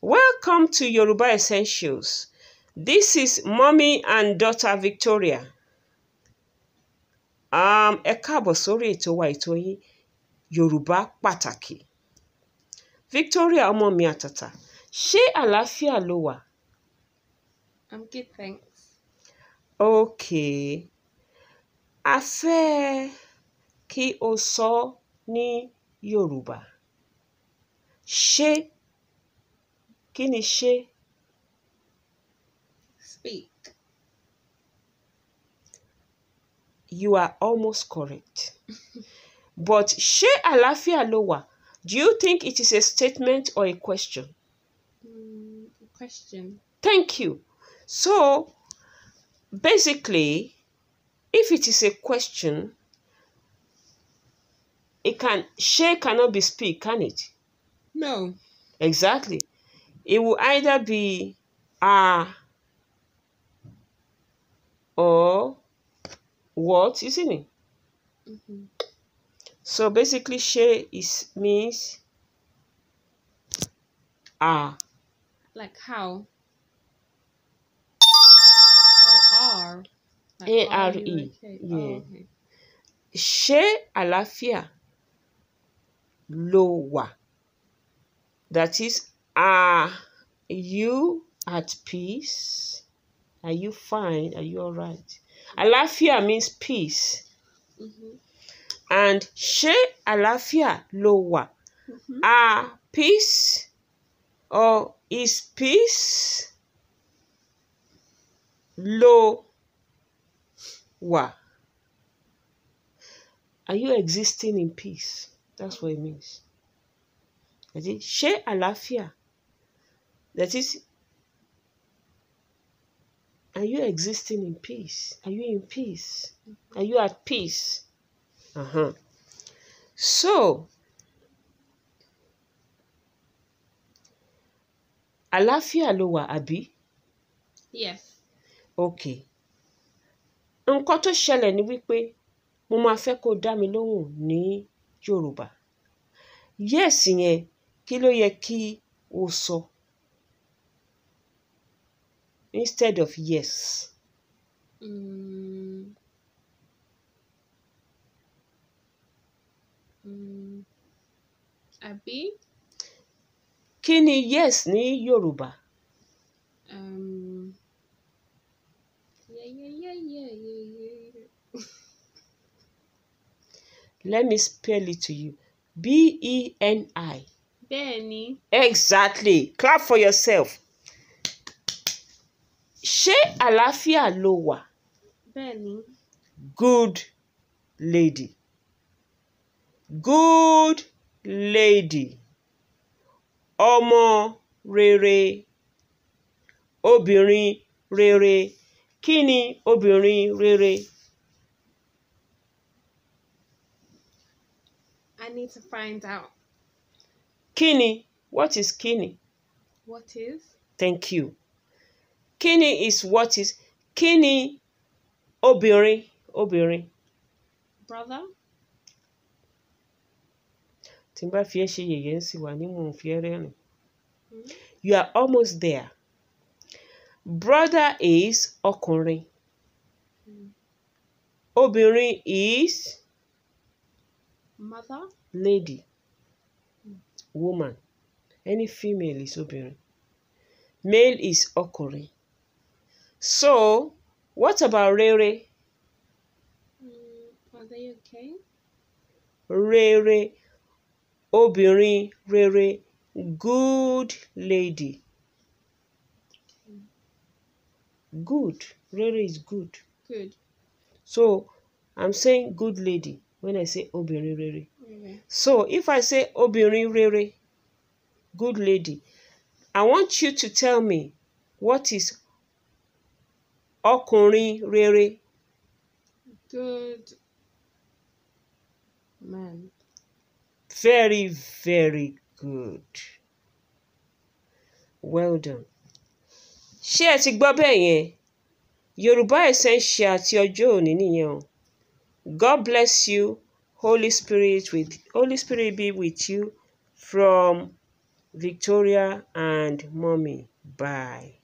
Welcome to Yoruba Essentials. This is Mommy and Daughter Victoria. Ẹ káàbọ̀ sórí ètò wa ètò yín Yorùbá pàtàkì. Victoria ọmọ mi àtàtà, ṣé àlàáfíà ló wà? I'm good, thanks. Okay. A fẹ́ kí o sọ ní Yorùbá. Ṣé, kí ni ṣé? Speak. You are almost correct. But ṣé àlàáfíà ló wà? Do you think it is a statement or a question? A question. Thank you. So, basically, if it is a question, ṣé cannot be speak, can it? No. Exactly. It will either be or what, isn't it? Mm-hmm. So basically, ṣé means Like how? Oh, R. Like A-R-E. okay? Yeah. Oh, okay. Ṣé àlàáfíà ló wà? That is, are you at peace? Are you fine? Are you all right? Àlàáfíà means peace. Mm-hmm. And ṣé àlàáfíà ló wà? Mm-hmm. Are peace or is peace ló wà? Are you existing in peace? That's what it means. That is, ṣé àlàáfíà? That is, are you existing in peace? Are you in peace? Are you at peace? So, àlàáfíà ló wà, àbí? Yes. Okay. Nǹkan tó ṣẹlẹ̀ ni wípé mo máa fẹ́ kó dá mi lóhùn ní Yorùbá. Yes yẹn, kí ló yẹ kí o sọ? Instead of yes. Àbí? Kí ni yes ní Yorùbá? Yeah. Let me spell it to you. B-E-N-I. Bẹ́ẹ̀ni. Exactly. Clap for yourself. Ṣé àlàáfíà ló wà? Bẹ́ẹ̀ni. Good lady. Good lady. Ọmọ rere. Obìnrin rere. Kí ni obìnrin rere? I need to find out. Kí ni? What is kí ni? What is? Thank you. Kí ni is what is. Kí ni obìnrin? Obìnrin. Brother? Tí n bá fi ẹ́ ṣe yẹ̀yẹ́ ń sì wà ní mò ń fi ẹ́ rẹ́rìn. You are almost there. Brother is ọkùnrin. Obìnrin is mother. Lady. Woman. Any female is obìnrin. Male is ọkùnrin. So, what about rere? Are they okay? Rere. Obìnrin rere. Good lady. Good. Rere is good. Good. So, I'm saying good lady when I say obìnrin rere. Okay. So, if I say obìnrin rere, good lady, I want you to tell me what is ọkùnrin rere. Good man. Very, very good. Well done. Ṣé ẹ ti gbọ́ bẹ́ẹ̀ yẹn? Yorùbá Essential ti ọjọ́ òní nìyẹn o. God bless you. Holy Spirit be with you from Victoria and Mommy. Bye.